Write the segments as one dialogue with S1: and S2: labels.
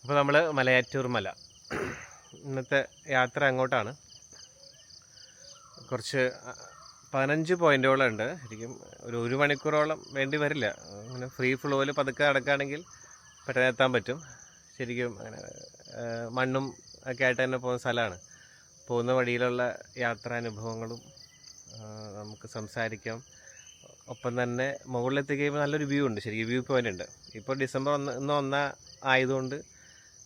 S1: അപ്പോൾ നമ്മൾ മലയാറ്റൂർ മല ഇന്നത്തെ യാത്ര അങ്ങോട്ടാണ്. കുറച്ച് 15 പോയിൻറ്റുകളുണ്ട്. ശരിക്കും ഒരു മണിക്കൂറോളം വേണ്ടി വരില്ല. അങ്ങനെ ഫ്രീ ഫ്ലോയിൽ പതുക്കെ നടക്കുകയാണെങ്കിൽ പെട്ടെന്ന് എത്താൻ പറ്റും. ശരിക്കും അങ്ങനെ മണ്ണും ഒക്കെ ആയിട്ട് തന്നെ പോകുന്ന സ്ഥലമാണ്. പോകുന്ന വഴിയിലുള്ള യാത്രാനുഭവങ്ങളും നമുക്ക് സംസാരിക്കാം. ഒപ്പം തന്നെ മുകളിലെത്തി കഴിയുമ്പോൾ നല്ലൊരു വ്യൂ ഉണ്ട്. ശരിക്കും വ്യൂ പോയിൻ്റ് ഉണ്ട്. ഇപ്പോൾ ഡിസംബർ 1 ആയതുകൊണ്ട്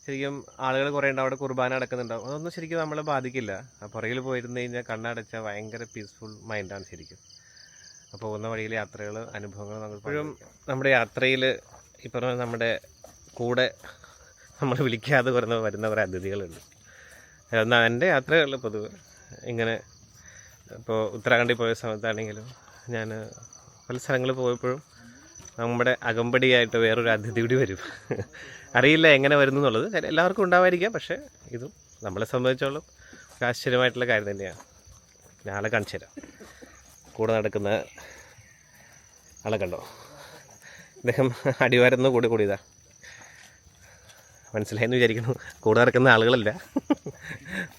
S1: ശരിക്കും ആളുകൾ കുറേ ഉണ്ട്. അവിടെ കുർബാന നടക്കുന്നുണ്ടാവും. അതൊന്നും ശരിക്കും നമ്മളെ ബാധിക്കില്ല. പുറകിൽ പോയിരുന്നു കഴിഞ്ഞാൽ കണ്ണടച്ചാൽ ഭയങ്കര പീസ്ഫുൾ മൈൻഡാണ് ശരിക്കും. അപ്പോൾ പോകുന്ന വഴിയിലെ യാത്രകൾ അനുഭവങ്ങൾ നമുക്കിപ്പോഴും നമ്മുടെ യാത്രയിൽ ഈ പറഞ്ഞ നമ്മുടെ കൂടെ നമ്മൾ വിളിക്കാതെ വരുന്ന കുറേ അതിഥികളുണ്ട്. എന്നാൽ എൻ്റെ യാത്രകളിൽ പൊതുവെ ഇങ്ങനെ ഇപ്പോൾ ഉത്തരാഖണ്ഡിൽ പോയ സമയത്താണെങ്കിലും ഞാൻ പല സ്ഥലങ്ങളിൽ പോയപ്പോഴും നമ്മുടെ അകമ്പടിയായിട്ട് വേറൊരു അതിഥി കൂടി വരും. അറിയില്ല എങ്ങനെ വരുന്നു എന്നുള്ളത്. എല്ലാവർക്കും ഉണ്ടാവായിരിക്കാം. പക്ഷേ ഇതും നമ്മളെ സംബന്ധിച്ചോളം ആശ്ചര്യമായിട്ടുള്ള കാര്യം തന്നെയാണ്. ഞാളെ കാണിച്ചു തരാം. കൂടെ നടക്കുന്ന ആളെ കണ്ടോ? അദ്ദേഹം അടിവാരന്ന് കൂടിയതാ. മനസ്സിലായെന്ന് വിചാരിക്കുന്നു. കൂടെ നടക്കുന്ന ആളുകളല്ല,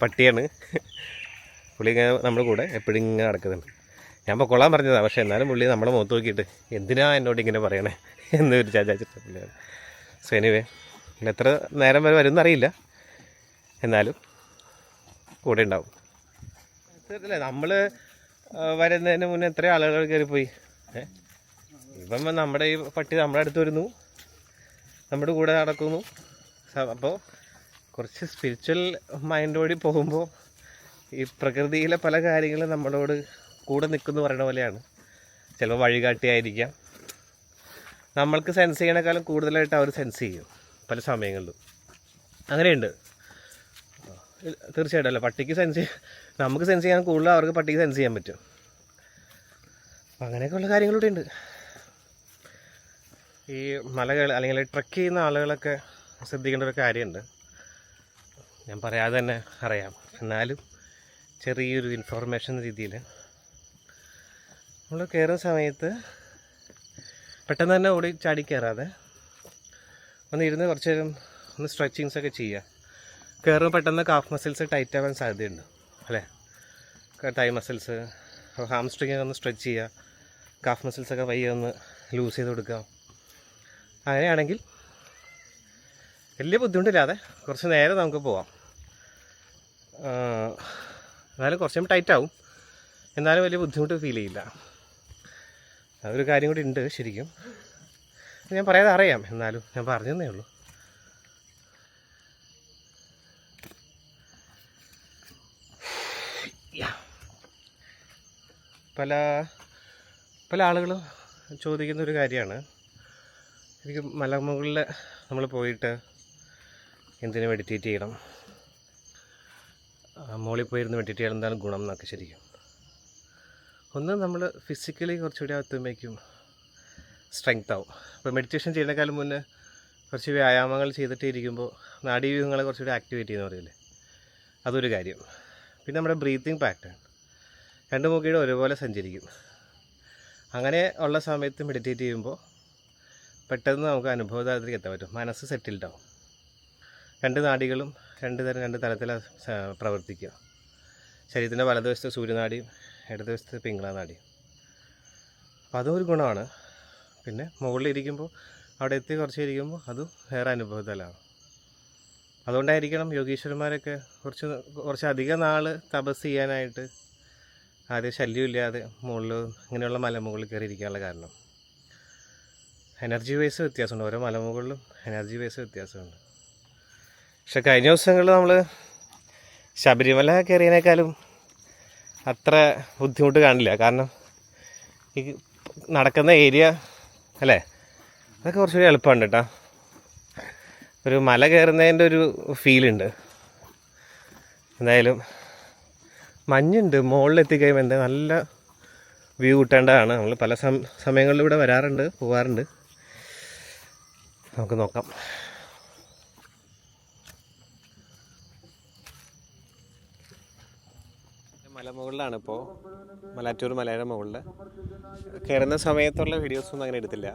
S1: പട്ടിയാണ്. പുള്ളി ഇങ്ങനെ നമ്മുടെ കൂടെ എപ്പോഴും ഇങ്ങനെ നടക്കുന്നുണ്ട്. ഞാൻ ഇപ്പോൾ കൊള്ളാൻ പറഞ്ഞതാണ്. പക്ഷേ എന്നാലും പുള്ളി നമ്മളെ മുഖത്ത് നോക്കിയിട്ട് എന്തിനാ എന്നോട് ഇങ്ങനെ പറയണേ എന്നൊരു ചാച്ചാച്ചിട്ട പുള്ളിയാണ്. സോ എനിവേ എത്ര നേരം വരെ വരുമെന്ന് അറിയില്ല, എന്നാലും കൂടെ ഉണ്ടാവും. അല്ലേ, നമ്മൾ വരുന്നതിന് മുന്നേ എത്ര ആളുകൾ കയറിപ്പോയി. ഇപ്പം നമ്മുടെ ഈ പട്ടി നമ്മുടെ അടുത്ത് വരുന്നു, നമ്മുടെ കൂടെ നടക്കുന്നു. അപ്പോൾ കുറച്ച് സ്പിരിച്വൽ മൈൻഡോടി പോകുമ്പോൾ ഈ പ്രകൃതിയിലെ പല കാര്യങ്ങളും നമ്മളോട് കൂടെ നിൽക്കുന്നു പറയുന്ന പോലെയാണ്. ചിലപ്പോൾ വഴികാട്ടിയായിരിക്കാം. നമ്മൾക്ക് സെൻസ് ചെയ്യണേക്കാളും കൂടുതലായിട്ട് അവർ സെൻസ് ചെയ്യും പല സമയങ്ങളിലും. അങ്ങനെയുണ്ട് തീർച്ചയായിട്ടും. അല്ല, പട്ടിക്ക് നമുക്ക് സെൻസ് ചെയ്യാൻ കൂടുതൽ അവർക്ക് പട്ടിക്ക് സെൻസ് ചെയ്യാൻ പറ്റും. അപ്പം അങ്ങനെയൊക്കെയുള്ള കാര്യങ്ങളിവിടെ ഉണ്ട്. ഈ മലകൾ അല്ലെങ്കിൽ ട്രക്ക് ചെയ്യുന്ന ആളുകളൊക്കെ ശ്രദ്ധിക്കേണ്ട ഒരു കാര്യമുണ്ട്. ഞാൻ പറയാതെ തന്നെ അറിയാം, എന്നാലും ചെറിയൊരു ഇൻഫോർമേഷൻ രീതിയിൽ നമ്മൾ കയറുന്ന സമയത്ത് പെട്ടെന്ന് തന്നെ ഓടി ചാടി കയറാതെ ഒന്ന് ഇരുന്ന് കുറച്ച് നേരം ഒന്ന് സ്ട്രെച്ചിങ്സൊക്കെ ചെയ്യുക. കയറുമ്പോൾ പെട്ടെന്ന് കാഫ് മസിൽസ് ടൈറ്റ് ആവാൻ സാധ്യതയുണ്ട് അല്ലേ. തൈ മസിൽസ്, ഹാംസ്ട്രിങ് ഒന്ന് സ്ട്രെച്ച് ചെയ്യുക. കാഫ് മസിൽസൊക്കെ വയ്യ ഒന്ന് ലൂസ് ചെയ്ത് കൊടുക്കുക. അങ്ങനെയാണെങ്കിൽ വലിയ ബുദ്ധിമുട്ടില്ലാതെ കുറച്ച് നേരം നമുക്ക് പോവാം. എന്നാലും കുറച്ചും ടൈറ്റ് ആവും, എന്നാലും വലിയ ബുദ്ധിമുട്ട് ഫീൽ ചെയ്യില്ല. അതൊരു കാര്യം കൂടി ഉണ്ട് ശരിക്കും. ഞാൻ പറയാതെ അറിയാം, എന്നാലും ഞാൻ പറഞ്ഞതേ ഉള്ളൂ. പല ആളുകളും ചോദിക്കുന്നൊരു കാര്യമാണ്, എനിക്ക് മലമുകളിൽ നമ്മൾ പോയിട്ട് എന്തിനു മെഡിറ്റേറ്റ് ചെയ്യണം, മുകളിൽ പോയിരുന്ന് മെഡിറ്റേറ്റ് ചെയ്യണം, എന്താണ് ഗുണം എന്നൊക്കെ. ശരിക്കും ഒന്ന് നമ്മൾ ഫിസിക്കലി കുറച്ചുകൂടി അകത്തുമ്പോഴേക്കും സ്ട്രെങ്ത് ആവും. ഇപ്പോൾ മെഡിറ്റേഷൻ ചെയ്യുന്നതിനേക്കാളും മുന്നേ കുറച്ച് വ്യായാമങ്ങൾ ചെയ്തിട്ട് ഇരിക്കുമ്പോൾ നാഡീവ്യൂഹങ്ങളെ കുറച്ചുകൂടി ആക്ടിവേറ്റ് ചെയ്യുന്ന പറയില്ലേ, അതൊരു കാര്യം. പിന്നെ നമ്മുടെ ബ്രീത്തിങ് പാറ്റേൺ, രണ്ട് മൂക്കിയുടെ ഒരുപോലെ സഞ്ചരിക്കും. അങ്ങനെ ഉള്ള സമയത്ത് മെഡിറ്റേറ്റ് ചെയ്യുമ്പോൾ പെട്ടെന്ന് നമുക്ക് അനുഭവതലത്തിലേക്ക് എത്താൻ പറ്റും. മനസ്സ് സെറ്റിൽഡ് ആവും. രണ്ട് നാഡികളും രണ്ട് തരത്തിലാണ് പ്രവർത്തിക്കുക. ശരീരത്തിൻ്റെ വലതുവശത്ത് സൂര്യനാഡിയും ഇടതുവശത്ത് പിംഗളനാഡിയും. അപ്പോൾ അതും ഒരു ഗുണമാണ്. പിന്നെ മുകളിലിരിക്കുമ്പോൾ അവിടെ എത്തി കുറച്ച് ഇരിക്കുമ്പോൾ അതും വേറെ അനുഭവതലമാണ്. അതുകൊണ്ടായിരിക്കണം യോഗീശ്വരന്മാരൊക്കെ കുറച്ച് അധികം നാൾ തപസ് ചെയ്യാനായിട്ട് ആദ്യം ശല്യമില്ലാതെ മുകളിൽ ഇങ്ങനെയുള്ള മലമുകളിൽ കയറി ഇരിക്കാനുള്ള കാരണം. എനർജി വൈസ് വ്യത്യാസമുണ്ട്. ഓരോ മലമുകളിലും എനർജി വൈസ് വ്യത്യാസമുണ്ട്. പക്ഷെ കഴിഞ്ഞ ദിവസങ്ങളിൽ നമ്മൾ ശബരിമല കയറിയതിനേക്കാളും അത്ര ബുദ്ധിമുട്ട് കാണില്ല. കാരണം ഈ നടക്കുന്ന ഏരിയ അല്ലേ, അതൊക്കെ കുറച്ചുകൂടി എളുപ്പമുണ്ട് കേട്ടോ. ഒരു മല കയറുന്നതിൻ്റെ ഒരു ഫീലുണ്ട്. എന്തായാലും മഞ്ഞുണ്ട്. മുകളിലെത്തി കഴിയുമ്പോൾ എന്താ നല്ല വ്യൂ കിട്ടേണ്ടതാണ്. നമ്മൾ പല സമയങ്ങളിലും ഇവിടെ പോകാറുണ്ട്. നമുക്ക് നോക്കാം. മലമുകളിലാണ് ഇപ്പോൾ, മലയാറ്റൂർ മലയുടെ മുകളിൽ കയറുന്ന സമയത്തുള്ള വീഡിയോസൊന്നും അങ്ങനെ എടുത്തില്ല.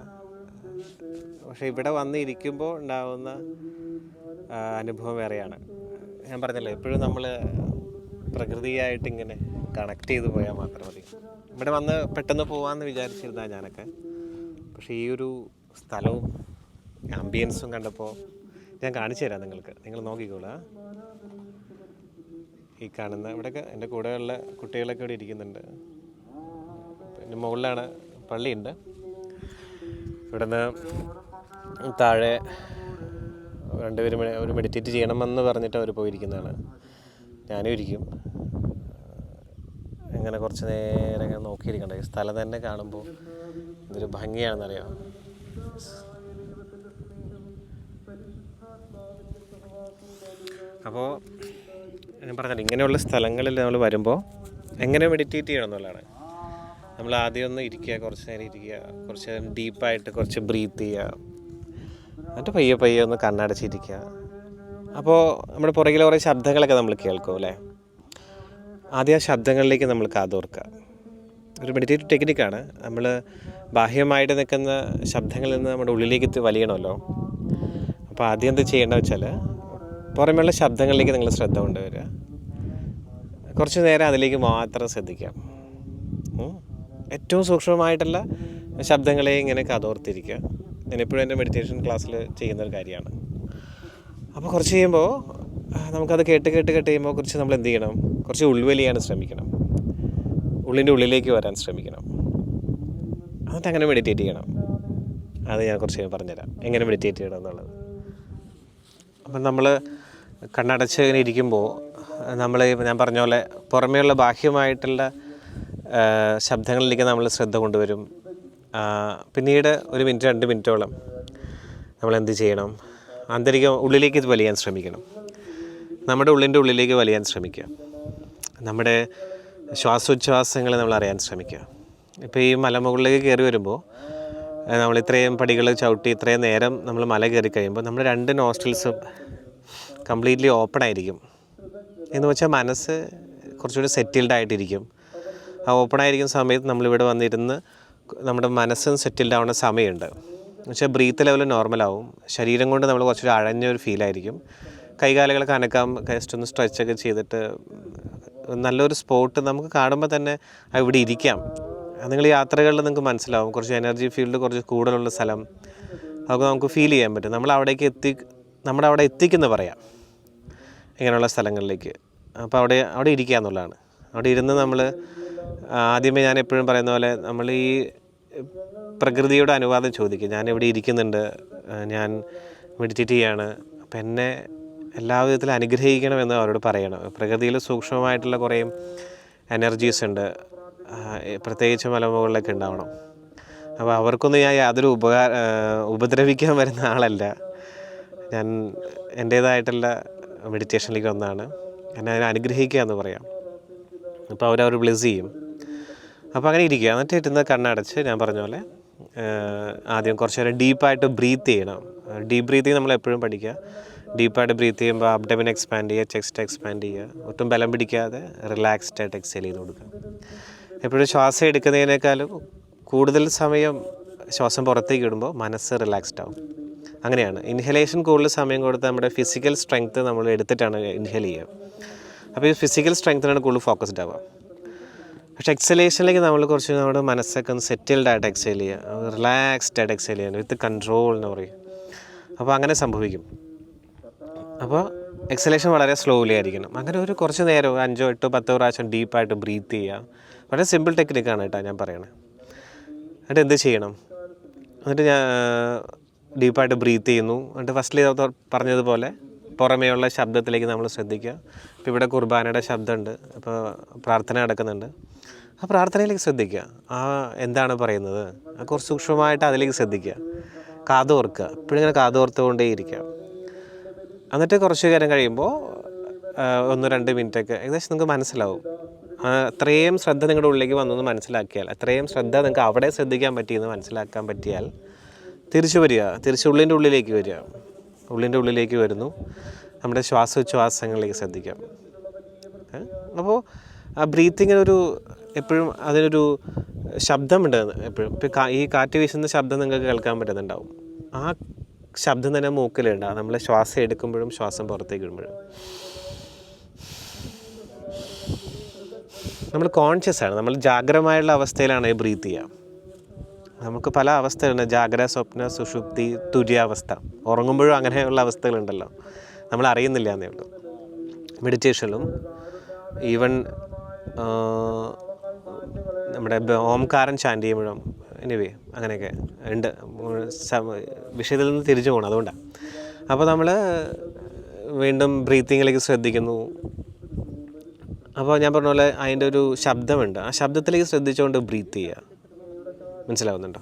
S1: പക്ഷേ ഇവിടെ വന്ന് ഇരിക്കുമ്പോൾ ഉണ്ടാകുന്ന അനുഭവം വേറെയാണ്. ഞാൻ പറഞ്ഞല്ലോ, എപ്പോഴും നമ്മൾ പ്രകൃതിയായിട്ട് ഇങ്ങനെ കണക്ട് ചെയ്ത് പോയാൽ മാത്രം മതി. ഇവിടെ വന്ന് പെട്ടെന്ന് പോകാമെന്ന് വിചാരിച്ചിരുന്നാൽ ഞാനൊക്കെ, പക്ഷേ ഈ ഒരു സ്ഥലവും ആംബിയൻസും കണ്ടപ്പോൾ ഞാൻ കാണിച്ചു തരാം നിങ്ങൾക്ക്. നിങ്ങൾ നോക്കിക്കോളാം. ഈ കാണുന്ന ഇവിടെയൊക്കെ എൻ്റെ കൂടെയുള്ള കുട്ടികളൊക്കെ ഇവിടെ ഇരിക്കുന്നുണ്ട്. പിന്നെ മുകളിലാണ് പള്ളിയുണ്ട്. ഇവിടുന്ന് താഴെ രണ്ടുപേരും ഒരു മെഡിറ്റേറ്റ് ചെയ്യണമെന്ന് പറഞ്ഞിട്ട് അവർ പോയിരിക്കുന്നതാണ്. ഞാനും ഇരിക്കും. ഇങ്ങനെ കുറച്ച് നേരം ഇങ്ങനെ നോക്കിയിരിക്കണ്ട. ഈ സ്ഥലം തന്നെ കാണുമ്പോൾ ഇതൊരു ഭംഗിയാണെന്നറിയാം. അപ്പോൾ ഞാൻ പറഞ്ഞത്, ഇങ്ങനെയുള്ള സ്ഥലങ്ങളിൽ നമ്മൾ വരുമ്പോൾ എങ്ങനെ മെഡിറ്റേറ്റ് ചെയ്യണം എന്നുള്ളതാണ്. നമ്മൾ ആദ്യം ഒന്ന് ഇരിക്കുക, കുറച്ച് നേരം ഇരിക്കുക, കുറച്ച് നേരം ഡീപ്പായിട്ട് കുറച്ച് ബ്രീത്ത് ചെയ്യുക, എന്നിട്ട് പയ്യെ പയ്യെ ഒന്ന് കണ്ണടച്ചിരിക്കുക. അപ്പോൾ നമ്മുടെ പുറകിൽ കുറേ ശബ്ദങ്ങളൊക്കെ നമ്മൾ കേൾക്കും അല്ലേ. ആദ്യം ആ ശബ്ദങ്ങളിലേക്ക് നമ്മൾ കാതോർക്കുക. ഒരു മെഡിറ്റേറ്റീവ് ടെക്നിക്കാണ്. നമ്മൾ ബാഹ്യമായിട്ട് നിൽക്കുന്ന ശബ്ദങ്ങളിൽ നിന്ന് നമ്മുടെ ഉള്ളിലേക്ക് വലിയണമല്ലോ. അപ്പോൾ ആദ്യം എന്ത് ചെയ്യേണ്ടത് വെച്ചാൽ, പുറമെയുള്ള ശബ്ദങ്ങളിലേക്ക് നിങ്ങൾ ശ്രദ്ധ കൊണ്ടുവരിക. കുറച്ച് നേരം അതിലേക്ക് മാത്രം ശ്രദ്ധിക്കാം. ഏറ്റവും സൂക്ഷ്മമായിട്ടുള്ള ശബ്ദങ്ങളെ ഇങ്ങനെ കാതോർത്തിരിക്കുക. ഞാനെപ്പോഴും എൻ്റെ മെഡിറ്റേഷൻ ക്ലാസ്സിൽ ചെയ്യുന്നൊരു കാര്യമാണ്. അപ്പോൾ കുറച്ച് കഴിയുമ്പോൾ നമുക്കത് കേട്ട് കഴിയുമ്പോൾ കുറച്ച് നമ്മൾ എന്ത് ചെയ്യണം, കുറച്ച് ഉൾവലിയാൻ ശ്രമിക്കണം. ഉള്ളിൻ്റെ ഉള്ളിലേക്ക് വരാൻ ശ്രമിക്കണം. എന്നിട്ട് അങ്ങനെ മെഡിറ്റേറ്റ് ചെയ്യണം. അത് ഞാൻ കുറച്ച് പറഞ്ഞുതരാം എങ്ങനെ മെഡിറ്റേറ്റ് ചെയ്യണം എന്നുള്ളത്. അപ്പം നമ്മൾ കണ്ണടച്ച് ഇങ്ങനെ ഇരിക്കുമ്പോൾ ഞാൻ പറഞ്ഞ പോലെ പുറമേയുള്ള ബാഹ്യമായിട്ടുള്ള ശബ്ദങ്ങളിലേക്ക് നമ്മൾ ശ്രദ്ധ കൊണ്ടുവരും. പിന്നീട് 1 മിനിറ്റ് 2 മിനിറ്റോളം നമ്മൾ എന്ത് ചെയ്യണം, ഉള്ളിലേക്ക് ഇത് വലിയാൻ ശ്രമിക്കണം. നമ്മുടെ ഉള്ളിൻ്റെ ഉള്ളിലേക്ക് വലിയാൻ ശ്രമിക്കുക. നമ്മുടെ ശ്വാസോച്ഛ്വാസങ്ങൾ നമ്മൾ അറിയാൻ ശ്രമിക്കുക. ഇപ്പോൾ ഈ മലമുകളിലേക്ക് കയറി വരുമ്പോൾ നമ്മൾ ഇത്രയും പടികൾ ചവിട്ടി ഇത്രയും നേരം നമ്മൾ മല കയറി കഴിയുമ്പോൾ നമ്മുടെ 2 നോസ്ട്രിൽസും കംപ്ലീറ്റ്ലി ഓപ്പൺ ആയിരിക്കും. എന്ന് വെച്ചാൽ മനസ്സ് കുറച്ചുകൂടി സെറ്റിൽഡ് ആയിട്ടിരിക്കും. ആ ഓപ്പൺ ആയിരിക്കുന്ന സമയത്ത് നമ്മളിവിടെ വന്നിരുന്ന് നമ്മുടെ മനസ്സും സെറ്റിൽഡ് ആവുന്ന സമയമുണ്ട്. എന്ന് വെച്ചാൽ ബ്രീത്ത് ലെവൽ നോർമലാവും. ശരീരം കൊണ്ട് നമ്മൾ കുറച്ചൊരു അഴഞ്ഞൊരു ഫീലായിരിക്കും. കൈകാലുകളൊക്കെ അനക്കാം, ജസ്റ്റ് ഒന്ന് സ്ട്രെച്ചൊക്കെ ചെയ്തിട്ട് നല്ലൊരു സ്പോട്ട് നമുക്ക് കാണുമ്പോൾ തന്നെ ഇവിടെ ഇരിക്കാം. നിങ്ങൾ യാത്രകളിൽ നിങ്ങൾക്ക് മനസ്സിലാവും, കുറച്ച് എനർജി ഫീൽഡ് കുറച്ച് കൂടുതലുള്ള സ്ഥലം അതൊക്കെ നമുക്ക് ഫീൽ ചെയ്യാൻ പറ്റും. നമ്മളവിടേക്ക് നമ്മുടെ അവിടെ എത്തിക്കുന്ന പറയാം ഇങ്ങനെയുള്ള സ്ഥലങ്ങളിലേക്ക്. അപ്പോൾ അവിടെ ഇരിക്കുക എന്നുള്ളതാണ്. അവിടെ ഇരുന്ന് നമ്മൾ ആദ്യമേ ഞാൻ എപ്പോഴും പറയുന്ന പോലെ നമ്മൾ ഈ പ്രകൃതിയുടെ അനുവാദം ചോദിക്കും. ഞാനിവിടെ ഇരിക്കുന്നുണ്ട്, ഞാൻ മെഡിറ്റേറ്റ് ചെയ്യാണ്, അപ്പം എന്നെ എല്ലാ വിധത്തിലും അനുഗ്രഹിക്കണമെന്ന് അവരോട് പറയണം. പ്രകൃതിയിൽ സൂക്ഷ്മമായിട്ടുള്ള കുറേ എനർജീസ് ഉണ്ട്, പ്രത്യേകിച്ച് മലമുകളിലൊക്കെ ഉണ്ടാവണം. അപ്പോൾ അവർക്കൊന്നും ഞാൻ യാതൊരു ഉപദ്രവിക്കാൻ വരുന്ന ആളല്ല. ഞാൻ എൻ്റേതായിട്ടുള്ള മെഡിറ്റേഷനിലേക്ക് വന്നതാണ്. എന്നെ അതിനെ അനുഗ്രഹിക്കുക എന്ന് പറയാം. അപ്പോൾ അവരവർ ബ്ലെസ് ചെയ്യും. അപ്പോൾ അങ്ങനെ ഇരിക്കുക. എന്നിട്ട് ഇരുന്ന് കണ്ണടച്ച് ഞാൻ പറഞ്ഞ പോലെ ആദ്യം കുറച്ച് നേരം ഡീപ്പായിട്ട് ബ്രീത്ത് ചെയ്യണം. ഡീപ്പ് ബ്രീത്തിങ് നമ്മൾ എപ്പോഴും പഠിക്കുക. ഡീപ്പായിട്ട് ബ്രീത്ത് ചെയ്യുമ്പോൾ അബ്ഡമൻ എക്സ്പാൻഡ് ചെയ്യുക, ചെസ്റ്റ് എക്സ്പാൻഡ് ചെയ്യുക, ഒട്ടും ബലം പിടിക്കാതെ റിലാക്സ്ഡ് ആയിട്ട് എക്സേൽ ചെയ്ത് കൊടുക്കുക. എപ്പോഴും ശ്വാസം എടുക്കുന്നതിനേക്കാളും കൂടുതൽ സമയം ശ്വാസം പുറത്തേക്ക് ഇടുമ്പോൾ മനസ്സ് റിലാക്സ്ഡ് ആവും. അങ്ങനെയാണ്. ഇൻഹലേഷൻ കൂടുതൽ സമയം കൊടുത്ത് നമ്മുടെ ഫിസിക്കൽ സ്ട്രെങ്ത്ത് നമ്മൾ എടുത്തിട്ടാണ് ഇൻഹേൽ ചെയ്യുക. അപ്പോൾ ഈ ഫിസിക്കൽ സ്ട്രെങ്ത്തിനാണ് കൂടുതൽ ഫോക്കസ്ഡ് ആവുക. പക്ഷേ എക്സലേഷനിലേക്ക് നമ്മൾ കുറച്ച് നമ്മുടെ മനസ്സൊക്കെ ഒന്ന് സെറ്റിൽഡ് ആയിട്ട് എക്സേൽ ചെയ്യുക, റിലാക്സ്ഡ് ആയിട്ട് എക്സേൽ ചെയ്യുക, വിത്ത് കൺട്രോൾ എന്ന് പറയും. അപ്പോൾ അങ്ങനെ സംഭവിക്കും. അപ്പോൾ എക്സലേഷൻ വളരെ സ്ലോലി ആയിരിക്കണം. അങ്ങനെ ഒരു കുറച്ച് നേരം 5, 8, 10 പ്രാവശ്യം ഡീപ്പായിട്ട് ബ്രീത്ത് ചെയ്യുക. വളരെ സിമ്പിൾ ടെക്നിക്കാണ് കേട്ടോ ഞാൻ പറയണത്. എന്നിട്ട് എന്ത് ചെയ്യണം, എന്നിട്ട് ഞാൻ ഡീപ്പായിട്ട് ബ്രീത്ത് ചെയ്യുന്നു. എന്നിട്ട് ഫസ്റ്റിൽ പറഞ്ഞതുപോലെ പുറമേയുള്ള ശബ്ദത്തിലേക്ക് നമ്മൾ ശ്രദ്ധിക്കുക. ഇപ്പോൾ ഇവിടെ കുർബാനയുടെ ശബ്ദമുണ്ട്, അപ്പോൾ പ്രാർത്ഥന നടക്കുന്നുണ്ട്. ആ പ്രാർത്ഥനയിലേക്ക് ശ്രദ്ധിക്കുക. എന്താണ് പറയുന്നത് കുറച്ച് സൂക്ഷ്മമായിട്ട് അതിലേക്ക് ശ്രദ്ധിക്കുക. കാതോർക്കുക, എപ്പോഴും ഇങ്ങനെ കാതോർത്തുകൊണ്ടേ ഇരിക്കുക. എന്നിട്ട് കുറച്ച് നേരം കഴിയുമ്പോൾ 1-2 മിനിറ്റൊക്കെ ഏകദേശം നിങ്ങൾക്ക് മനസ്സിലാവും. അത്രയും ശ്രദ്ധ നിങ്ങളുടെ ഉള്ളിലേക്ക് വന്നെന്ന് മനസ്സിലാക്കിയാൽ, അത്രയും ശ്രദ്ധ നിങ്ങൾക്ക് അവിടെ ശ്രദ്ധിക്കാൻ പറ്റിയെന്ന് മനസ്സിലാക്കാൻ പറ്റിയാൽ തിരിച്ചു വരിക, ഉള്ളിൻ്റെ ഉള്ളിലേക്ക് വരിക. ഉള്ളിൻ്റെ ഉള്ളിലേക്ക് വരുന്നു, നമ്മുടെ ശ്വാസോച്ഛ്വാസങ്ങളിലേക്ക് ശ്രദ്ധിക്കാം. അപ്പോൾ ആ ബ്രീത്തിങ്ങിനൊരു എപ്പോഴും അതിനൊരു ശബ്ദമുണ്ട് എപ്പോഴും. ഇപ്പോൾ ഈ കാറ്റ് വീശുന്ന ശബ്ദം നിങ്ങൾക്ക് കേൾക്കാൻ പറ്റുന്നുണ്ടാവും. ആ ശബ്ദം തന്നെ മൂക്കിലുണ്ട്, നമ്മൾ ശ്വാസം എടുക്കുമ്പോഴും ശ്വാസം പുറത്തേക്ക് ഇടുമ്പോഴും. നമ്മൾ കോൺഷ്യസ് ആണ്, നമ്മൾ ജാഗ്രമായുള്ള അവസ്ഥയിലാണ് ബ്രീത്ത് ചെയ്യുക. നമുക്ക് പല അവസ്ഥകളുണ്ട്, ജാഗ്ര, സ്വപ്ന, സുഷുപ്തി, തുര്യാവസ്ഥ. ഉറങ്ങുമ്പോഴും അങ്ങനെയുള്ള അവസ്ഥകളുണ്ടല്ലോ, നമ്മൾ അറിയുന്നില്ല എന്നേ ഉള്ളൂ. മെഡിറ്റേഷനിലും ഈവൻ നമ്മുടെ ഓംകാരം ചാൻറ്റ് ചെയ്യുമ്പോഴും എനിവേ അങ്ങനെയൊക്കെ ഉണ്ട്. വിഷയത്തിൽ നിന്ന് തിരിച്ചു പോകണം, അതുകൊണ്ടാണ്. അപ്പോൾ നമ്മൾ വീണ്ടും ബ്രീത്തിങ്ങിലേക്ക് ശ്രദ്ധിക്കുന്നു. അപ്പോൾ ഞാൻ പറഞ്ഞ പോലെ അതിൻ്റെ ഒരു ശബ്ദമുണ്ട്, ആ ശബ്ദത്തിലേക്ക് ശ്രദ്ധിച്ചുകൊണ്ട് ബ്രീത്ത് ചെയ്യുക. മനസ്സിലാവുന്നുണ്ടോ?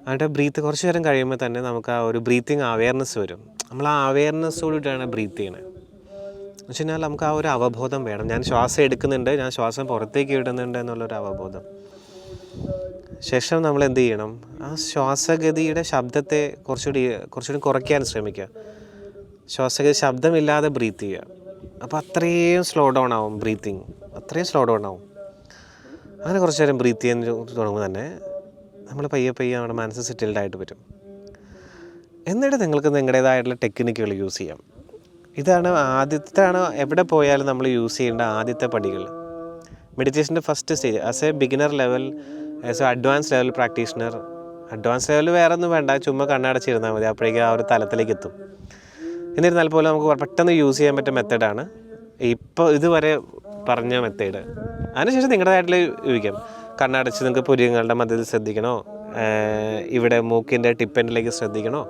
S1: അതിൻ്റെ ബ്രീത്ത് കുറച്ച് നേരം കഴിയുമ്പോൾ തന്നെ നമുക്ക് ആ ഒരു ബ്രീത്തിങ് അവെയർനെസ് വരും. നമ്മൾ ആ അവെയർനെസ്സോടിട്ടാണ് ബ്രീത്ത് ചെയ്യണത്. എന്ന് വെച്ച് കഴിഞ്ഞാൽ നമുക്ക് ആ ഒരു അവബോധം വേണം, ഞാൻ ശ്വാസം എടുക്കുന്നുണ്ട്, ഞാൻ ശ്വാസം പുറത്തേക്ക് വിടുന്നുണ്ട് എന്നുള്ളൊരു അവബോധം. ശേഷം നമ്മൾ എന്ത് ചെയ്യണം, ആ ശ്വാസഗതിയുടെ ശബ്ദത്തെ കുറച്ചുകൂടി കുറയ്ക്കാൻ ശ്രമിക്കുക. ശ്വാസഗതി ശബ്ദമില്ലാതെ ബ്രീത്ത് ചെയ്യുക. അപ്പോൾ അത്രയും സ്ലോ ഡൗൺ ആവും ബ്രീത്തിങ്, അത്രയും സ്ലോ ഡൗൺ ആവും. അങ്ങനെ കുറച്ച് നേരം ബ്രീത്ത് ചെയ്യാൻ തുടങ്ങുമ്പോൾ തന്നെ നമ്മൾ പയ്യെ നമ്മുടെ മനസ്സ് സെറ്റിൽഡായിട്ട് വരും. എന്നിട്ട് നിങ്ങൾക്ക് നിങ്ങളുടേതായിട്ടുള്ള ടെക്നിക്കുകൾ യൂസ് ചെയ്യാം. ഇതാണ് എവിടെ പോയാലും നമ്മൾ യൂസ് ചെയ്യേണ്ട ആദ്യത്തെ പടികൾ. മെഡിറ്റേഷൻ്റെ first stage as a beginner level, as a advance level practitioner. Advance level വേറെ ഒന്നും വേണ്ട, ചുമ്മാ കണ്ണടച്ചിരുന്നാൽ മതി, അപ്പോഴേക്കും ആ ഒരു തലത്തിലേക്ക് എത്തും. എന്നിരുന്നാൽ പോലും നമുക്ക് പെട്ടെന്ന് യൂസ് ചെയ്യാൻ പറ്റിയ മെത്തേഡാണ് ഇപ്പോൾ ഇതുവരെ പറഞ്ഞ മെത്തേഡ്. അതിനുശേഷം നിങ്ങളുടേതായിട്ടുള്ള ഉപയോഗിക്കാം. കണ്ണടച്ച് നിങ്ങൾക്ക് പുരികങ്ങളുടെ മധ്യത്തിൽ ശ്രദ്ധിക്കണോ, ഇവിടെ മൂക്കിൻ്റെ ടിപ്പെൻഡിലേക്ക് ശ്രദ്ധിക്കണോ,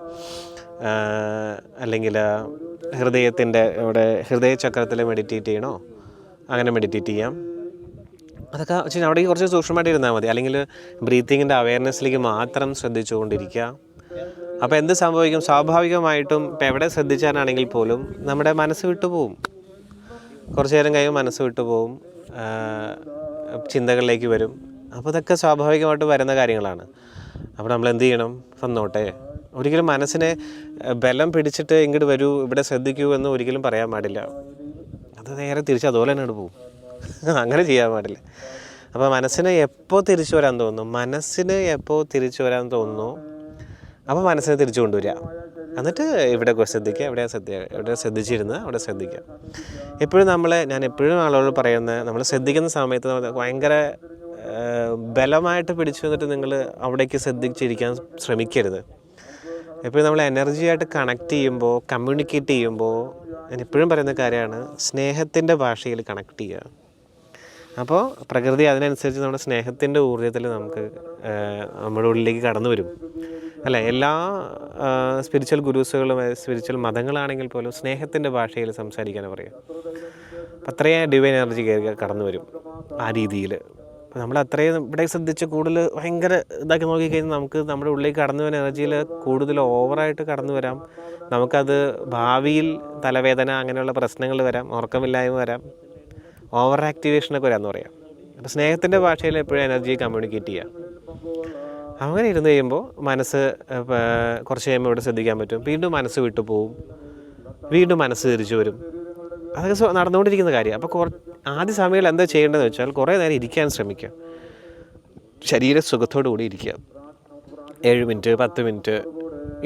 S1: അല്ലെങ്കിൽ ഹൃദയത്തിൻ്റെ ഇവിടെ ഹൃദയചക്രത്തിൽ മെഡിറ്റേറ്റ് ചെയ്യണോ, അങ്ങനെ മെഡിറ്റേറ്റ് ചെയ്യാം. അതൊക്കെ വെച്ചാൽ അവിടേക്ക് കുറച്ച് സൂക്ഷ്മമായിട്ട് ഇരുന്നാൽ മതി. അല്ലെങ്കിൽ ബ്രീത്തിങ്ങിൻ്റെ അവെയർനെസ്സിലേക്ക് മാത്രം ശ്രദ്ധിച്ചുകൊണ്ടിരിക്കുക. അപ്പോൾ എന്ത് സംഭവിക്കും, സ്വാഭാവികമായിട്ടും ഇപ്പം എവിടെ ശ്രദ്ധിച്ചാലാണെങ്കിൽ പോലും നമ്മുടെ മനസ്സ് വിട്ടുപോകും. കുറച്ച് നേരം കഴിയുമ്പോൾ മനസ്സ് വിട്ടുപോകും, ചിന്തകളിലേക്ക് വരും. അപ്പോൾ ഇതൊക്കെ സ്വാഭാവികമായിട്ട് വരുന്ന കാര്യങ്ങളാണ്. അപ്പോൾ നമ്മൾ എന്ത് ചെയ്യണം, വന്നോട്ടെ. ഒരിക്കലും മനസ്സിനെ ബലം പിടിച്ചിട്ട് ഇങ്ങോട്ട് വരൂ, ഇവിടെ ശ്രദ്ധിക്കൂ എന്ന് ഒരിക്കലും പറയാൻ പാടില്ല. അത് നേരെ തിരിച്ച് അതുപോലെ തന്നെ പോകും. അങ്ങനെ ചെയ്യാൻ പാടില്ല. അപ്പോൾ മനസ്സിന് എപ്പോൾ തിരിച്ചു വരാൻ തോന്നുന്നു, അപ്പോൾ മനസ്സിനെ തിരിച്ചു കൊണ്ടുവരിക. എന്നിട്ട് ഇവിടെ ശ്രദ്ധിക്കുക, എവിടെ ശ്രദ്ധിച്ചിരുന്ന് അവിടെ ശ്രദ്ധിക്കുക. ഞാൻ എപ്പോഴും ആളുകളോട് പറയുന്നത്, നമ്മൾ ശ്രദ്ധിക്കുന്ന സമയത്ത് ഭയങ്കര ബലമായിട്ട് പിടിച്ചു വന്നിട്ട് നിങ്ങൾ അവിടേക്ക് ശ്രദ്ധിച്ചിരിക്കാൻ ശ്രമിക്കരുത്. എപ്പോഴും നമ്മൾ എനർജിയായിട്ട് കണക്ട് ചെയ്യുമ്പോൾ, കമ്മ്യൂണിക്കേറ്റ് ചെയ്യുമ്പോൾ, ഞാൻ എപ്പോഴും പറയുന്ന കാര്യമാണ് സ്നേഹത്തിൻ്റെ ഭാഷയിൽ കണക്ട് ചെയ്യുക. അപ്പോൾ പ്രകൃതി അതിനനുസരിച്ച് നമ്മുടെ സ്നേഹത്തിൻ്റെ ഊർജ്ജത്തിൽ നമ്മുടെ ഉള്ളിലേക്ക് കടന്നു വരും. അല്ല, എല്ലാ സ്പിരിച്വൽ ഗുരുസുകളും സ്പിരിച്വൽ മതങ്ങളാണെങ്കിൽ പോലും സ്നേഹത്തിൻ്റെ ഭാഷയിൽ സംസാരിക്കാനാണ് പറയുക. അപ്പം അത്രയും ഡിവൈൻ എനർജി കടന്നു വരും ആ രീതിയിൽ. അപ്പോൾ നമ്മൾ അത്രയും ഇവിടെ ശ്രദ്ധിച്ച് കൂടുതൽ ഭയങ്കര ഇതാക്കി നോക്കിക്കഴിഞ്ഞാൽ നമുക്ക് നമ്മുടെ ഉള്ളിലേക്ക് കടന്നു വരുന്ന എനർജിയിൽ കൂടുതൽ ഓവറായിട്ട് കടന്നു വരാം. നമുക്കത് ഭാവിയിൽ തലവേദന അങ്ങനെയുള്ള പ്രശ്നങ്ങൾ വരാം, ഉറക്കമില്ലായ്മ വരാം, ഓവർ ആക്ടിവേഷനൊക്കെ വരാമെന്ന് പറയാം. അപ്പോൾ സ്നേഹത്തിൻ്റെ ഭാഷയിൽ എപ്പോഴും എനർജി കമ്മ്യൂണിക്കേറ്റ് ചെയ്യാം. അങ്ങനെ ഇരുന്ന് കഴിയുമ്പോൾ മനസ്സ് കുറച്ച് കഴിയുമ്പോൾ ഇവിടെ ശ്രദ്ധിക്കാൻ പറ്റും. വീണ്ടും മനസ്സ് വിട്ടു പോവും, വീണ്ടും മനസ്സ് തിരിച്ചു വരും. അതൊക്കെ നടന്നുകൊണ്ടിരിക്കുന്ന കാര്യം. അപ്പോൾ ആദ്യ സമയങ്ങളിൽ എന്താ ചെയ്യേണ്ടതെന്ന് വെച്ചാൽ കുറേ നേരം ഇരിക്കാൻ ശ്രമിക്കുക. ശരീര സുഖത്തോടു കൂടി ഇരിക്കുക. 7 മിനിറ്റ്, 10 മിനിറ്റ്,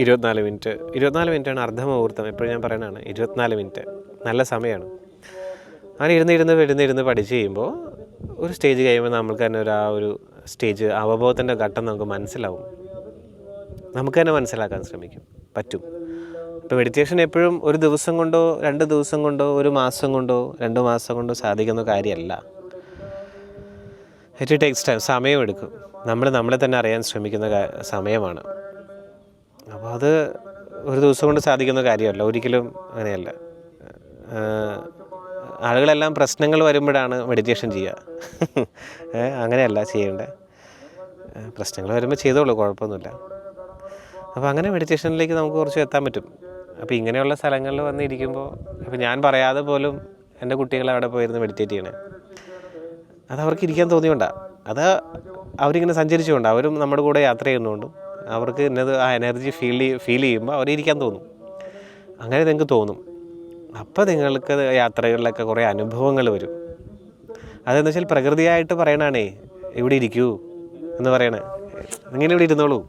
S1: 24 മിനിറ്റ്. 24 മിനിറ്റാണ് അർദ്ധമുഹൂർത്തം. എപ്പോഴും ഞാൻ പറയുന്നതാണ് 24 മിനിറ്റ് നല്ല സമയമാണ്. അങ്ങനെ ഇരുന്ന് പഠിച്ച് കഴിയുമ്പോൾ ഒരു സ്റ്റേജ് കഴിയുമ്പോൾ നമുക്ക് തന്നെ ഒരു സ്റ്റേജ് അവബോധത്തിൻ്റെ ഘട്ടം നമുക്ക് മനസ്സിലാവും. നമുക്ക് തന്നെ മനസ്സിലാക്കാൻ പറ്റും. ഇപ്പോൾ മെഡിറ്റേഷൻ എപ്പോഴും ഒരു ദിവസം കൊണ്ടോ 2 ദിവസം കൊണ്ടോ 1 മാസം കൊണ്ടോ 2 മാസം കൊണ്ടോ സാധിക്കുന്ന കാര്യമല്ല. ഇറ്റ് ടേക്സ് ടൈം, സമയമെടുക്കും. നമ്മളെ തന്നെ അറിയാൻ ശ്രമിക്കുന്ന സമയമാണ്. അപ്പോൾ അത് ഒരു ദിവസം കൊണ്ട് സാധിക്കുന്ന കാര്യമല്ല, ഒരിക്കലും അങ്ങനെയല്ല. ആളുകളെല്ലാം പ്രശ്നങ്ങൾ വരുമ്പോഴാണ് മെഡിറ്റേഷൻ ചെയ്യുക. അങ്ങനെയല്ല ചെയ്യേണ്ടത്. പ്രശ്നങ്ങൾ വരുമ്പോൾ ചെയ്തോളൂ, കുഴപ്പമൊന്നുമില്ല. അപ്പോൾ അങ്ങനെ മെഡിറ്റേഷനിലേക്ക് നമുക്ക് കുറച്ച് എത്താൻ പറ്റും. അപ്പോൾ ഇങ്ങനെയുള്ള സ്ഥലങ്ങളിൽ വന്നിരിക്കുമ്പോൾ അപ്പോൾ ഞാൻ പറയാതെ പോലും എൻ്റെ കുട്ടികൾ അവിടെ പോയിരുന്ന് മെഡിറ്റേറ്റ് ചെയ്യണേ. അത് അവർക്ക് ഇരിക്കാൻ തോന്നിയോണ്ടാണ്. അത് അവരിങ്ങനെ സഞ്ചരിച്ചുകൊണ്ട്, അവരും നമ്മുടെ കൂടെ യാത്ര ചെയ്യുന്നതുകൊണ്ടും അവർക്ക് ആ എനർജി ഫീൽ ചെയ്യുമ്പോൾ അവരിയ്ക്കാൻ തോന്നും. അങ്ങനെ നിങ്ങൾക്ക് തോന്നും. അപ്പോൾ നിങ്ങൾക്ക് യാത്രകളിലൊക്കെ കുറേ അനുഭവങ്ങൾ വരും. അതെന്ന് വെച്ചാൽ പ്രകൃതിയായിട്ട് പറയണതാണേ, ഇവിടെ ഇരിക്കൂ എന്ന് പറയണേ, ഇങ്ങനെ ഇവിടെ ഇരുന്നോളൂ,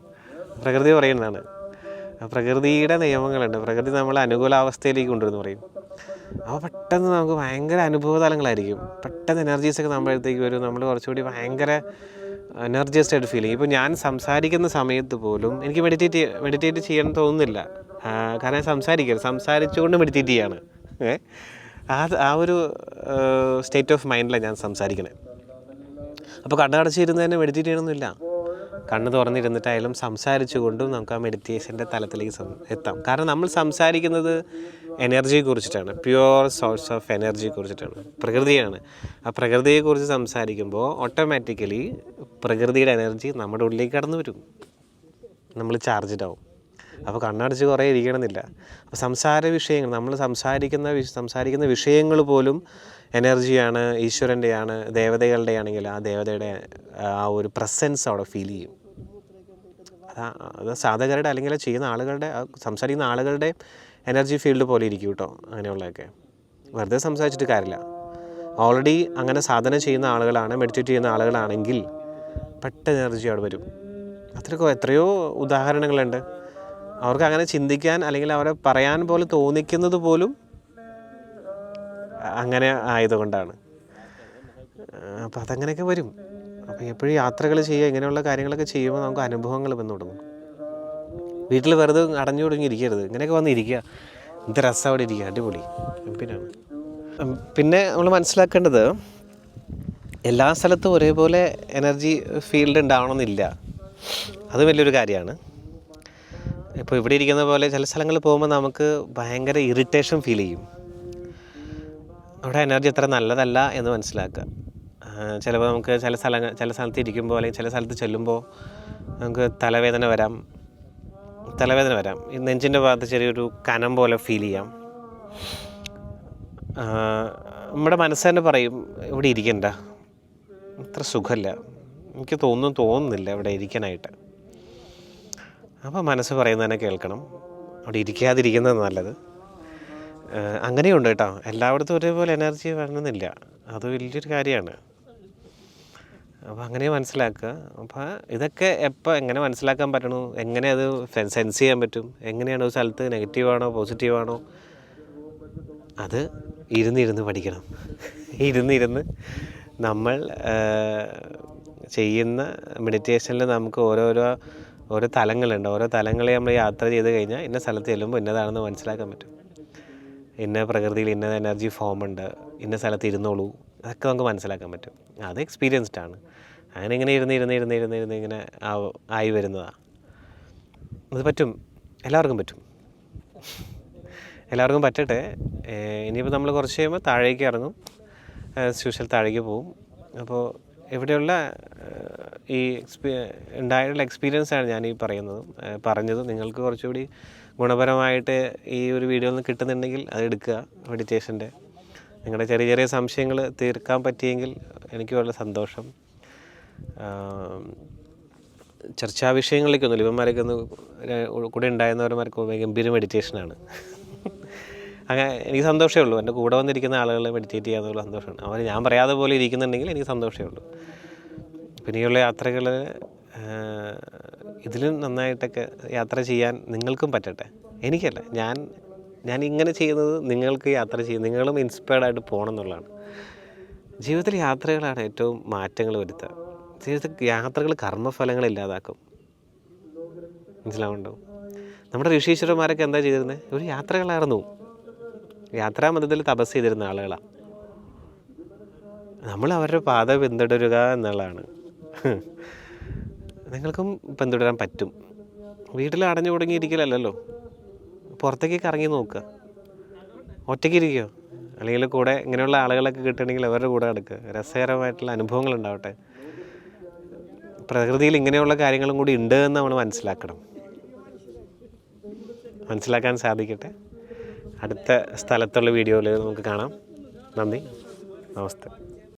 S1: പ്രകൃതി പറയുന്നതാണ്. പ്രകൃതിയുടെ നിയമങ്ങളുണ്ട്. പ്രകൃതി നമ്മളെ അനുകൂലാവസ്ഥയിലേക്ക് കൊണ്ടുവരുന്നു പറയും. അപ്പോൾ പെട്ടെന്ന് നമുക്ക് ഭയങ്കര അനുഭവതലങ്ങളായിരിക്കും. പെട്ടെന്ന് എനർജീസൊക്കെ നമ്മളടുത്തേക്ക് വരും. നമ്മൾ കുറച്ചുകൂടി ഭയങ്കര എനർജൈസ്ഡ് ആയിട്ട് ഫീൽ ചെയ്യും. ഇപ്പോൾ ഞാൻ സംസാരിക്കുന്ന സമയത്ത് പോലും എനിക്ക് മെഡിറ്റേറ്റ് ചെയ്യാൻ തോന്നുന്നില്ല. കാരണം സംസാരിച്ചുകൊണ്ട് മെഡിറ്റേറ്റ് ചെയ്യാണ്. ആ ഒരു സ്റ്റേറ്റ് ഓഫ് മൈൻഡിലാണ് ഞാൻ സംസാരിക്കണേ. അപ്പോൾ കണ്ണടച്ചിരുന്ന് തന്നെ മെഡിറ്റേറ്റ് ചെയ്യണമെന്നില്ല. കണ്ണ് തുറന്നിരുന്നിട്ടായാലും സംസാരിച്ചു കൊണ്ടും നമുക്ക് ആ മെഡിറ്റേഷൻ്റെ തലത്തിലേക്ക് എത്താം. കാരണം നമ്മൾ സംസാരിക്കുന്നത് എനർജിയെ കുറിച്ചിട്ടാണ്, പ്യുവർ സോഴ്സ് ഓഫ് എനർജിയെ കുറിച്ചിട്ടാണ്, പ്രകൃതിയാണ്. ആ പ്രകൃതിയെക്കുറിച്ച് സംസാരിക്കുമ്പോൾ ഓട്ടോമാറ്റിക്കലി പ്രകൃതിയുടെ എനർജി നമ്മുടെ ഉള്ളിലേക്ക് കടന്നു വരും, നമ്മൾ ചാർജ്ഡ് ആവും. അപ്പോൾ കണ്ണടച്ച് കുറേ ഇരിക്കണമെന്നില്ല. അപ്പോൾ സംസാര വിഷയങ്ങൾ, നമ്മൾ സംസാരിക്കുന്ന വിഷയങ്ങൾ പോലും എനർജിയാണ്, ഈശ്വരൻ്റെയാണ്, ദേവതകളുടെ ആണെങ്കിൽ ആ ദേവതയുടെ ആ ഒരു പ്രസൻസ് അവിടെ ഫീൽ ചെയ്യും. അത് സാധകരുടെ അല്ലെങ്കിൽ ചെയ്യുന്ന ആളുകളുടെ, സംസാരിക്കുന്ന ആളുകളുടെ എനർജി ഫീൽഡ് പോലെ ഇരിക്കും കേട്ടോ. അങ്ങനെയുള്ളതൊക്കെ വെറുതെ സംസാരിച്ചിട്ട് കാര്യമില്ല. ഓൾറെഡി അങ്ങനെ സാധന ചെയ്യുന്ന ആളുകളാണ്, മെഡിറ്റേറ്റ് ചെയ്യുന്ന ആളുകളാണെങ്കിൽ പെട്ടെന്ന് എനർജി അവിടെ വരും. എത്രയോ ഉദാഹരണങ്ങളുണ്ട്. അവർക്ക് അങ്ങനെ ചിന്തിക്കാൻ അല്ലെങ്കിൽ അവരെ പറയാൻ പോലും തോന്നിക്കുന്നത് പോലും അങ്ങനെ ആയതുകൊണ്ടാണ്. അപ്പോൾ അതങ്ങനെയൊക്കെ വരും. അപ്പോൾ എപ്പോഴും യാത്രകൾ ചെയ്യുക, ഇങ്ങനെയുള്ള കാര്യങ്ങളൊക്കെ ചെയ്യുമ്പോൾ നമുക്ക് അനുഭവങ്ങൾ വന്നു തുടങ്ങും. വീട്ടിൽ വെറുതെ അടഞ്ഞു തുടങ്ങിയിരിക്കരുത്. ഇങ്ങനെയൊക്കെ വന്നിരിക്കുക, എന്ത് രസം അവിടെ ഇരിക്കുക, അടിപൊളി. പിന്നെ നമ്മൾ മനസ്സിലാക്കേണ്ടത് എല്ലാ സ്ഥലത്തും ഒരേപോലെ എനർജി ഫീൽഡ് ഉണ്ടാവണമെന്നില്ല. അത് വലിയൊരു കാര്യമാണ്. ഇപ്പോൾ ഇവിടെ ഇരിക്കുന്ന പോലെ ചില സ്ഥലങ്ങളിൽ പോകുമ്പോൾ നമുക്ക് ഭയങ്കര ഇറിറ്റേഷൻ ഫീൽ ചെയ്യും. അവിടെ എനർജി അത്ര നല്ലതല്ല എന്ന് മനസ്സിലാക്കുക. ചിലപ്പോൾ നമുക്ക് ചില സ്ഥലത്ത് ഇരിക്കുമ്പോൾ അല്ലെങ്കിൽ ചില സ്ഥലത്ത് ചെല്ലുമ്പോൾ നമുക്ക് തലവേദന വരാം. ഈ നെഞ്ചിൻ്റെ ഭാഗത്ത് ചെറിയൊരു കനം പോലെ ഫീൽ ചെയ്യാം. നമ്മുടെ മനസ്സ് തന്നെ പറയും ഇവിടെ ഇരിക്കണ്ട, ഇത്ര സുഖമില്ല, എനിക്ക് തോന്നുന്നില്ല ഇവിടെ ഇരിക്കാനായിട്ട്. അപ്പോൾ മനസ്സ് പറയുന്നത് തന്നെ കേൾക്കണം, അവിടെ ഇരിക്കാതിരിക്കുന്നത് നല്ലത്. അങ്ങനെയുണ്ട് കേട്ടോ. എല്ലായിടത്തും ഒരേപോലെ എനർജി വരണമെന്നില്ല, അത് വലിയൊരു കാര്യമാണ്. അപ്പോൾ അങ്ങനെ മനസ്സിലാക്കുക. അപ്പോൾ ഇതൊക്കെ എങ്ങനെ മനസ്സിലാക്കാൻ പറ്റണു, എങ്ങനെ അത് സെൻസ് ചെയ്യാൻ പറ്റും, എങ്ങനെയാണ് ഒരു സ്ഥലത്ത് നെഗറ്റീവാണോ പോസിറ്റീവാണോ, അത് ഇരുന്ന് പഠിക്കണം. ഇരുന്ന് നമ്മൾ ചെയ്യുന്ന മെഡിറ്റേഷനിൽ നമുക്ക് ഓരോ തലങ്ങളുണ്ട്. ഓരോ തലങ്ങളെ നമ്മൾ യാത്ര ചെയ്ത് കഴിഞ്ഞാൽ ഇന്ന സ്ഥലത്ത് ചെല്ലുമ്പോൾ ഇന്നതാണെന്ന് മനസ്സിലാക്കാൻ പറ്റും. ഇന്ന പ്രകൃതിയിൽ ഇന്ന എനർജി ഫോം ഉണ്ട്, ഇന്ന സ്ഥലത്ത് ഇരുന്നോളൂ, അതൊക്കെ നമുക്ക് മനസ്സിലാക്കാൻ പറ്റും. അത് എക്സ്പീരിയൻസ്ഡ് ആണ്. അങ്ങനെ ഇങ്ങനെ ഇരുന്ന് ഇങ്ങനെ ആയി വരുന്നതാണ്. അത് പറ്റും, എല്ലാവർക്കും പറ്റട്ടെ. ഇനിയിപ്പോൾ നമ്മൾ കുറച്ച് കഴിയുമ്പോൾ താഴേക്ക് ഇറങ്ങും, സ്യൂഷ്യൽ താഴേക്ക് പോവും. അപ്പോൾ ഇവിടെയുള്ള ഈ ഉണ്ടായിട്ടുള്ള എക്സ്പീരിയൻസാണ് ഞാൻ ഈ പറഞ്ഞത്. നിങ്ങൾക്ക് കുറച്ചുകൂടി ഗുണപരമായിട്ട് ഈ ഒരു വീഡിയോയിൽ നിന്ന് കിട്ടുന്നുണ്ടെങ്കിൽ അത് എടുക്കുക. മെഡിറ്റേഷൻ്റെ നിങ്ങളുടെ ചെറിയ സംശയങ്ങൾ തീർക്കാൻ പറ്റിയെങ്കിൽ എനിക്ക് വളരെ സന്തോഷം. ചർച്ചാ വിഷയങ്ങളിലേക്കൊന്നുമില്ല. ഇവന്മാരൊക്കെ ഒന്ന് കൂടെ ഉണ്ടായിരുന്നവന്മാർക്ക് ഗംഭീര മെഡിറ്റേഷനാണ്. അങ്ങനെ എനിക്ക് സന്തോഷമേ ഉള്ളൂ. എൻ്റെ കൂടെ വന്നിരിക്കുന്ന ആളുകൾ മെഡിറ്റേറ്റ് ചെയ്യാന്നുള്ള സന്തോഷമാണ്. അവർ ഞാൻ പറയാതെ പോലെ ഇരിക്കുന്നുണ്ടെങ്കിൽ എനിക്ക് സന്തോഷമേ ഉള്ളൂ. പിന്നെയുള്ള യാത്രകൾ ഇതിലും നന്നായിട്ടൊക്കെ യാത്ര ചെയ്യാൻ നിങ്ങൾക്കും പറ്റട്ടെ. എനിക്കല്ല, ഞാൻ ഇങ്ങനെ ചെയ്യുന്നത് നിങ്ങൾക്ക് യാത്ര ചെയ്യും, നിങ്ങളും ഇൻസ്പയർഡായിട്ട് പോകണം എന്നുള്ളതാണ്. ജീവിതത്തിൽ യാത്രകളാണ് ഏറ്റവും മാറ്റങ്ങൾ വരുത്തുക. ജീവിതത്തിൽ യാത്രകൾ കർമ്മഫലങ്ങൾ ഇല്ലാതാക്കും. മനസ്സിലാവുന്നുണ്ടോ? നമ്മുടെ ഋഷീശ്വരന്മാരൊക്കെ എന്താ ചെയ്തിരുന്നത്? ഒരു യാത്രകളായിരുന്നു. യാത്രാമധ്യത്തിൽ തപസ് ചെയ്തിരുന്ന ആളുകളാണ്. നമ്മൾ അവരുടെ പാത പിന്തുടരുക എന്നുള്ളതാണ്. നിങ്ങൾക്കും പിന്തുടരാൻ പറ്റും. വീട്ടിൽ അടഞ്ഞു തുടങ്ങിയിരിക്കലല്ലോ, പുറത്തേക്ക് ഇറങ്ങി നോക്കുക. ഒറ്റയ്ക്ക് ഇരിക്കുകയോ അല്ലെങ്കിൽ കൂടെ ഇങ്ങനെയുള്ള ആളുകളൊക്കെ കിട്ടുകയാണെങ്കിൽ അവരുടെ കൂടെ നടക്കുക. രസകരമായിട്ടുള്ള അനുഭവങ്ങൾ ഉണ്ടാവട്ടെ. പ്രകൃതിയിൽ ഇങ്ങനെയുള്ള കാര്യങ്ങളും കൂടി ഉണ്ട് എന്ന് നമ്മൾ മനസ്സിലാക്കാൻ സാധിക്കട്ടെ. അടുത്ത സ്ഥലത്തുള്ള വീഡിയോയിൽ നമുക്ക് കാണാം. നന്ദി, നമസ്തേ.